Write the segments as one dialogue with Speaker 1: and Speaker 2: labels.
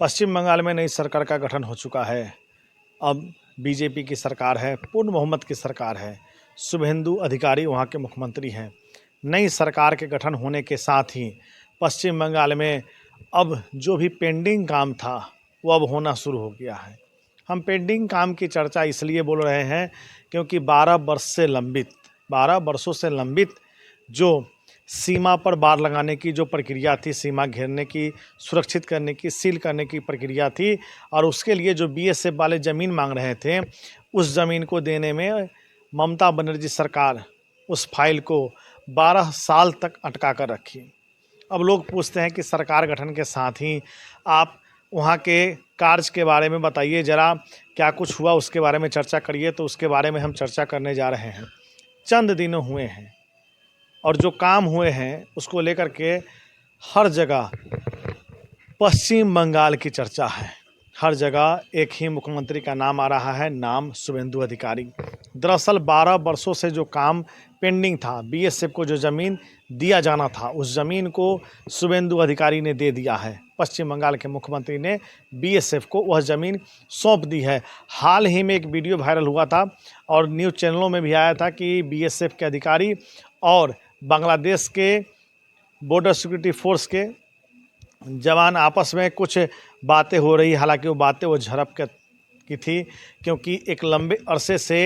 Speaker 1: पश्चिम बंगाल में नई सरकार का गठन हो चुका है। अब बीजेपी की सरकार है, पूर्ण बहुमत की सरकार है। शुभेंदु अधिकारी वहाँ के मुख्यमंत्री हैं। नई सरकार के गठन होने के साथ ही पश्चिम बंगाल में अब जो भी पेंडिंग काम था वो अब होना शुरू हो गया है। हम पेंडिंग काम की चर्चा इसलिए बोल रहे हैं क्योंकि 12 वर्षों से लंबित जो सीमा पर बाड़ लगाने की जो प्रक्रिया थी, सीमा घेरने की, सुरक्षित करने की, सील करने की प्रक्रिया थी, और उसके लिए जो बीएसएफ वाले ज़मीन मांग रहे थे, उस ज़मीन को देने में ममता बनर्जी सरकार उस फाइल को 12 साल तक अटका कर रखी। अब लोग पूछते हैं कि सरकार गठन के साथ ही आप वहाँ के कार्य के बारे में बताइए ज़रा, क्या कुछ हुआ उसके बारे में चर्चा करिए। तो उसके बारे में हम चर्चा करने जा रहे हैं। चंद दिनों हुए हैं और जो काम हुए हैं उसको लेकर के हर जगह पश्चिम बंगाल की चर्चा है। हर जगह एक ही मुख्यमंत्री का नाम आ रहा है, नाम शुभेंदु अधिकारी। दरअसल 12 वर्षों से जो काम पेंडिंग था, बीएसएफ को जो ज़मीन दिया जाना था, उस ज़मीन को शुभेंदु अधिकारी ने दे दिया है। पश्चिम बंगाल के मुख्यमंत्री ने बीएसएफ को वह ज़मीन सौंप दी है। हाल ही में एक वीडियो वायरल हुआ था और न्यूज़ चैनलों में भी आया था कि बीएसएफ के अधिकारी और बांग्लादेश के बॉर्डर सिक्योरिटी फोर्स के जवान आपस में कुछ बातें हो रही। हालांकि वो बातें वो झड़प की थी, क्योंकि एक लंबे अरसे से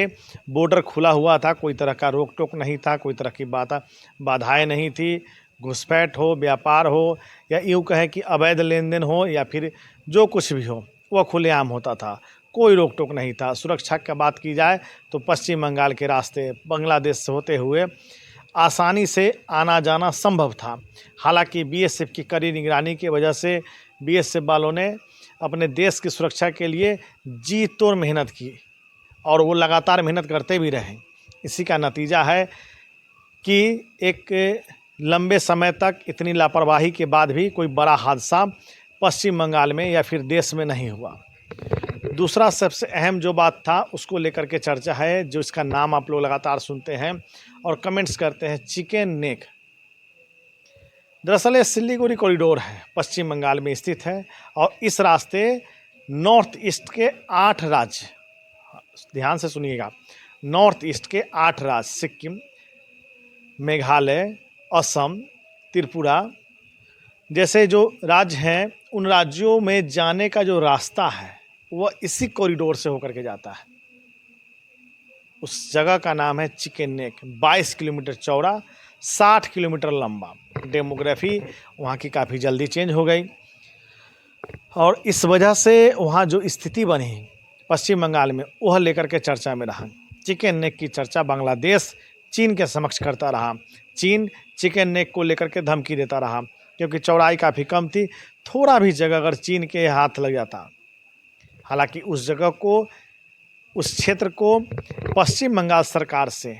Speaker 1: बॉर्डर खुला हुआ था, कोई तरह का रोक टोक नहीं था, कोई तरह की बाधाएं नहीं थी। घुसपैठ हो, व्यापार हो, या यूँ कहें कि अवैध लेन देन हो, या फिर जो कुछ भी हो, वह खुलेआम होता था, कोई रोक टोक नहीं था। सुरक्षा की बात की जाए तो पश्चिम बंगाल के रास्ते बांग्लादेश से होते हुए आसानी से आना जाना संभव था। हालांकि बीएसएफ की कड़ी निगरानी की वजह से बीएसएफ वालों ने अपने देश की सुरक्षा के लिए जी तोड़ मेहनत की, और वो लगातार मेहनत करते भी रहे। इसी का नतीजा है कि एक लंबे समय तक इतनी लापरवाही के बाद भी कोई बड़ा हादसा पश्चिम बंगाल में या फिर देश में नहीं हुआ। दूसरा सबसे अहम जो बात था उसको लेकर के चर्चा है, जो इसका नाम आप लोग लगातार सुनते हैं और कमेंट्स करते हैं, चिकन नेक। दरअसल ये सिलीगुड़ी कॉरिडोर है, पश्चिम बंगाल में स्थित है, और इस रास्ते नॉर्थ ईस्ट के 8 राज्य, ध्यान से सुनिएगा, नॉर्थ ईस्ट के 8 राज्य, सिक्किम, मेघालय, असम, त्रिपुरा जैसे जो राज्य हैं, उन राज्यों में जाने का जो रास्ता है वह इसी कॉरिडोर से होकर के जाता है। उस जगह का नाम है चिकन नेक। 22 किलोमीटर चौड़ा, 60 किलोमीटर लंबा। डेमोग्राफी वहाँ की काफ़ी जल्दी चेंज हो गई, और इस वजह से वहाँ जो स्थिति बनी पश्चिम बंगाल में, वह लेकर के चर्चा में रहा। चिकन नेक की चर्चा बांग्लादेश चीन के समक्ष करता रहा। चीन चिकन नेक को लेकर के धमकी देता रहा, क्योंकि चौड़ाई काफ़ी कम थी। थोड़ा भी जगह अगर चीन के हाथ लग जाता, हालांकि उस जगह को, उस क्षेत्र को पश्चिम बंगाल सरकार से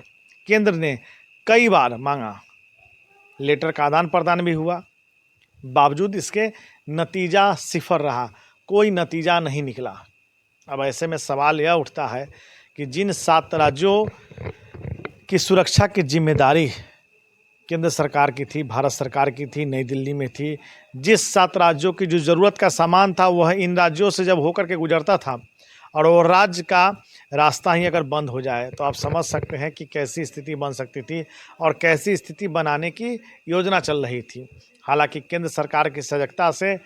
Speaker 1: केंद्र ने कई बार मांगा, लेटर का आदान प्रदान भी हुआ, बावजूद इसके नतीजा सिफर रहा, कोई नतीजा नहीं निकला। अब ऐसे में सवाल यह उठता है कि जिन 7 राज्यों की सुरक्षा की जिम्मेदारी केंद्र सरकार की थी, भारत सरकार की थी, नई दिल्ली में थी, जिस 7 राज्यों की जो ज़रूरत का सामान था वह इन राज्यों से जब होकर के गुजरता था, और वो राज्य का रास्ता ही अगर बंद हो जाए, तो आप समझ सकते हैं कि कैसी स्थिति बन सकती थी और कैसी स्थिति बनाने की योजना चल रही थी। हालांकि केंद्र सरकार की सजगता से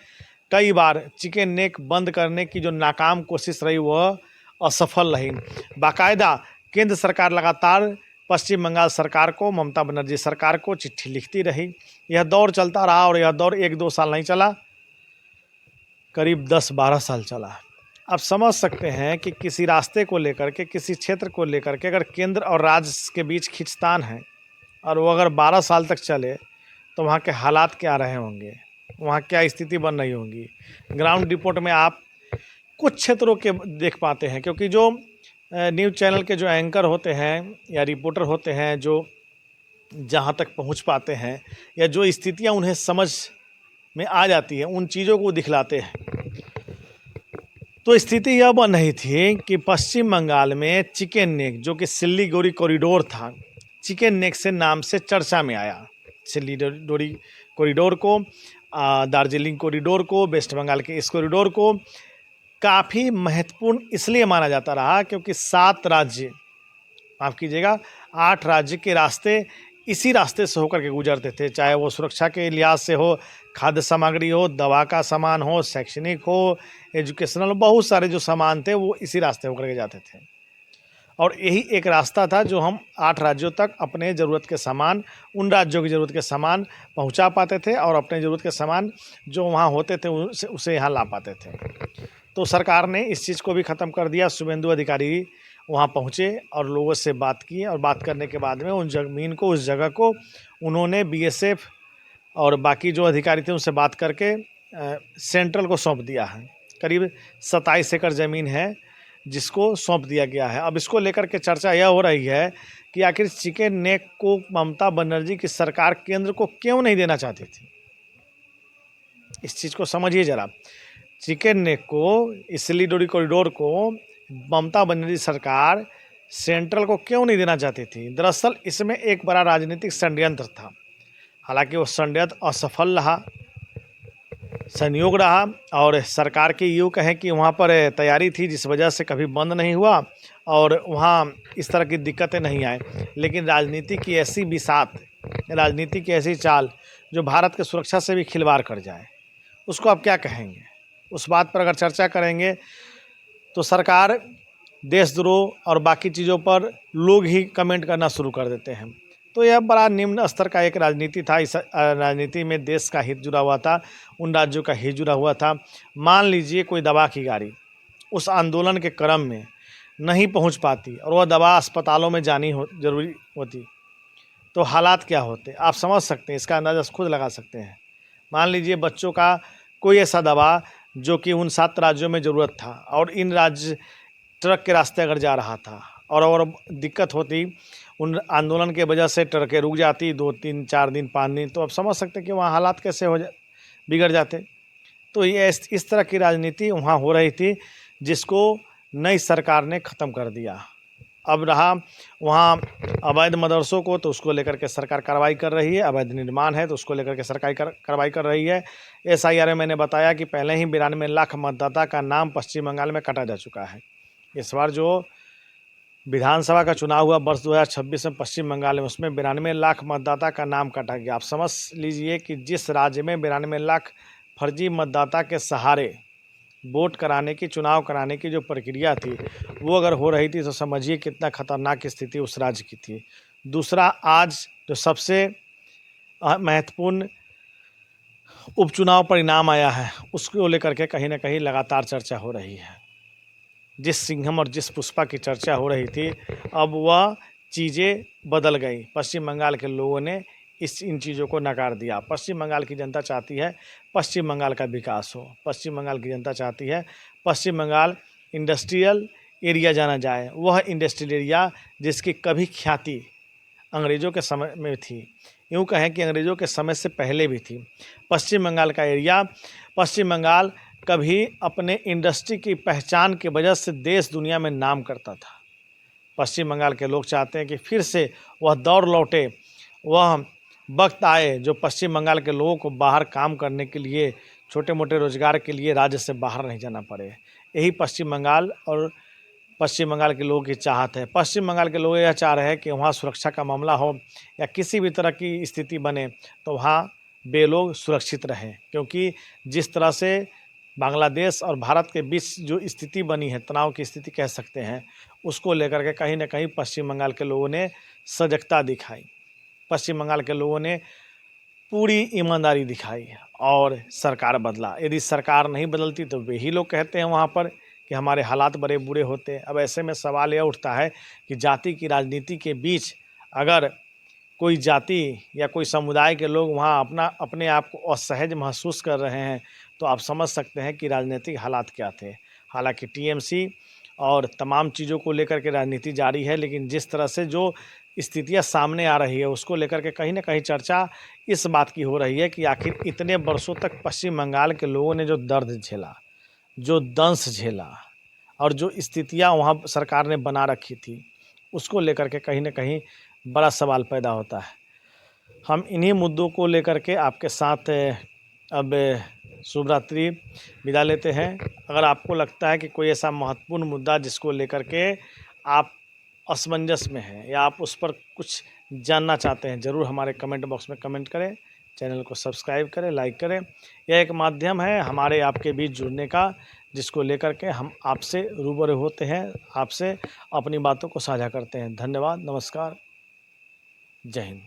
Speaker 1: कई बार चिकन नेक बंद करने की जो नाकाम कोशिश रही वह असफल रही। बाकायदा केंद्र सरकार लगातार पश्चिम बंगाल सरकार को, ममता बनर्जी सरकार को चिट्ठी लिखती रही। यह दौर चलता रहा, और यह दौर 1-2 साल नहीं चला, करीब 10-12 साल चला। आप समझ सकते हैं कि किसी रास्ते को लेकर के, किसी क्षेत्र को लेकर के अगर केंद्र और राज्य के बीच खींचतान है, और वो अगर 12 साल तक चले, तो वहाँ के हालात क्या रहे होंगे, वहाँ क्या स्थिति बन रही होंगी। ग्राउंड रिपोर्ट में आप कुछ क्षेत्रों के देख पाते हैं, क्योंकि जो न्यूज़ चैनल के जो एंकर होते हैं या रिपोर्टर होते हैं, जो जहाँ तक पहुँच पाते हैं, या जो स्थितियाँ उन्हें समझ में आ जाती है, उन चीज़ों को दिखलाते हैं। तो स्थिति यह बन रही थी कि पश्चिम बंगाल में चिकन नेक, जो कि सिलीगुड़ी कॉरिडोर था, चिकन नेक से नाम से चर्चा में आया। सिलीगुड़ी कॉरिडोर को दार्जिलिंग कॉरिडोर को, वेस्ट बंगाल के इस कॉरिडोर को काफ़ी महत्वपूर्ण इसलिए माना जाता रहा क्योंकि 7 राज्य, माफ़ कीजिएगा 8 राज्य के रास्ते इसी रास्ते से होकर के गुजरते थे, चाहे वो सुरक्षा के लिहाज से हो, खाद्य सामग्री हो, दवा का सामान हो, शैक्षणिक हो, एजुकेशनल, बहुत सारे जो सामान थे वो इसी रास्ते होकर के जाते थे। और यही एक रास्ता था जो हम 8 राज्यों तक अपने ज़रूरत के सामान, उन राज्यों की ज़रूरत के सामान पहुंचा पाते थे और अपने ज़रूरत के सामान जो वहाँ होते थे उसे यहाँ ला पाते थे। तो सरकार ने इस चीज़ को भी ख़त्म कर दिया। शुभेंदु अधिकारी वहाँ पहुँचे और लोगों से बात की, और बात करने के बाद में उन ज़मीन को, उस जगह को उन्होंने बीएसएफ और बाकी जो अधिकारी थे उनसे बात करके सेंट्रल को सौंप दिया है। करीब 27 एकड़ ज़मीन है जिसको सौंप दिया गया है। अब इसको लेकर के चर्चा यह हो रही है कि आखिर चिकन नेक को ममता बनर्जी की सरकार केंद्र को क्यों नहीं देना चाहती थी। इस चीज़ को समझिए ज़रा। चिकन नेक को, इस सिलीगुड़ी कॉरिडोर को ममता बनर्जी सरकार सेंट्रल को क्यों नहीं देना चाहती थी? दरअसल इसमें एक बड़ा राजनीतिक षड्यंत्र था। हालांकि वो षड्यंत्र असफल रहा, संयोग रहा, और सरकार की यूँ कहें कि वहाँ पर तैयारी थी जिस वजह से कभी बंद नहीं हुआ और वहाँ इस तरह की दिक्कतें नहीं आए। लेकिन राजनीति की ऐसी बिसात, राजनीति की ऐसी चाल जो भारत की सुरक्षा से भी खिलवाड़ कर जाए, उसको आप क्या कहेंगे? उस बात पर अगर चर्चा करेंगे तो सरकार देशद्रोह और बाकी चीज़ों पर लोग ही कमेंट करना शुरू कर देते हैं। तो यह बड़ा निम्न स्तर का एक राजनीति था। इस राजनीति में देश का हित जुड़ा हुआ था, उन राज्यों का हित जुड़ा हुआ था। मान लीजिए कोई दवा की गाड़ी उस आंदोलन के क्रम में नहीं पहुंच पाती और वह दवा अस्पतालों में जानी जरूरी होती, तो हालात क्या होते आप समझ सकते हैं, इसका अंदाज़ा खुद लगा सकते हैं। मान लीजिए बच्चों का कोई ऐसा दवा जो कि उन 7 राज्यों में ज़रूरत था और इन राज्य ट्रक के रास्ते अगर जा रहा था और दिक्कत होती, उन आंदोलन के वजह से ट्रकें रुक जाती 2, 3, 4 दिन, 5 दिन, तो आप समझ सकते हैं कि वहाँ हालात कैसे बिगड़ जाते। तो ये इस तरह की राजनीति वहाँ हो रही थी जिसको नई सरकार ने ख़त्म कर दिया। अब रहा वहाँ अवैध मदरसों को, तो उसको लेकर के सरकार कार्रवाई कर रही है। अवैध निर्माण है तो उसको लेकर के सरकार कार्रवाई कर रही है। SIR में मैंने बताया कि पहले ही 92 लाख मतदाता का नाम पश्चिम बंगाल में काटा जा चुका है। इस बार जो विधानसभा का चुनाव हुआ वर्ष 2026 में पश्चिम बंगाल में, उसमें 92 लाख मतदाता का नाम काटा गया। आप समझ लीजिए कि जिस राज्य में 92 लाख फर्जी मतदाता के सहारे वोट कराने की, चुनाव कराने की जो प्रक्रिया थी वो अगर हो रही थी तो समझिए कितना खतरनाक स्थिति उस राज्य की थी। दूसरा, आज जो सबसे महत्वपूर्ण उपचुनाव परिणाम आया है उसको लेकर के कहीं ना कहीं लगातार चर्चा हो रही है। जिस सिंघम और जिस पुष्पा की चर्चा हो रही थी, अब वह चीज़ें बदल गई। पश्चिम बंगाल के लोगों ने इन चीज़ों को नकार दिया। पश्चिम बंगाल की जनता चाहती है पश्चिम बंगाल का विकास हो। पश्चिम बंगाल की जनता चाहती है पश्चिम बंगाल इंडस्ट्रियल एरिया जाना जाए, वह इंडस्ट्रियल एरिया जिसकी कभी ख्याति अंग्रेज़ों के समय में थी, यूँ कहें कि अंग्रेज़ों के समय से पहले भी थी। पश्चिम बंगाल का एरिया, पश्चिम बंगाल कभी अपने इंडस्ट्री की पहचान की वजह से देश दुनिया में नाम करता था। पश्चिम बंगाल के लोग चाहते हैं कि फिर से वह दौर लौटे, वह वक्त आए जो पश्चिम बंगाल के लोगों को बाहर काम करने के लिए, छोटे मोटे रोजगार के लिए राज्य से बाहर नहीं जाना पड़े। यही पश्चिम बंगाल और पश्चिम बंगाल के लोगों की चाहत है। पश्चिम बंगाल के लोग यह चाह रहे हैं कि वहाँ सुरक्षा का मामला हो या किसी भी तरह की स्थिति बने तो वहाँ वे लोग सुरक्षित रहें, क्योंकि जिस तरह से बांग्लादेश और भारत के बीच जो स्थिति बनी है, तनाव की स्थिति कह सकते हैं, उसको लेकर के कहीं ना कहीं पश्चिम बंगाल के लोगों ने सजगता दिखाई। पश्चिम बंगाल के लोगों ने पूरी ईमानदारी दिखाई और सरकार बदला। यदि सरकार नहीं बदलती तो वे ही लोग कहते हैं वहाँ पर कि हमारे हालात बड़े बुरे होते हैं। अब ऐसे में सवाल यह उठता है कि जाति की राजनीति के बीच अगर कोई जाति या कोई समुदाय के लोग वहाँ अपने आप को असहज महसूस कर रहे हैं तो आप समझ सकते हैं कि राजनीतिक हालात क्या थे। हालांकि TMC और तमाम चीज़ों को लेकर के राजनीति जारी है, लेकिन जिस तरह से जो स्थितियां सामने आ रही है उसको लेकर के कहीं ना कहीं चर्चा इस बात की हो रही है कि आखिर इतने वर्षों तक पश्चिम बंगाल के लोगों ने जो दर्द झेला, जो दंश झेला और जो स्थितियां वहाँ सरकार ने बना रखी थी, उसको लेकर के कहीं ना कहीं बड़ा सवाल पैदा होता है। हम इन्हीं मुद्दों को लेकर के आपके साथ अब शुभ रात्रि, विदा लेते हैं। अगर आपको लगता है कि कोई ऐसा महत्वपूर्ण मुद्दा जिसको लेकर के आप असमंजस में हैं या आप उस पर कुछ जानना चाहते हैं, ज़रूर हमारे कमेंट बॉक्स में कमेंट करें। चैनल को सब्सक्राइब करें, लाइक करें। यह एक माध्यम है हमारे आपके बीच जुड़ने का, जिसको लेकर के हम आपसे रूबरू होते हैं, आपसे अपनी बातों को साझा करते हैं। धन्यवाद, नमस्कार, जय हिंद।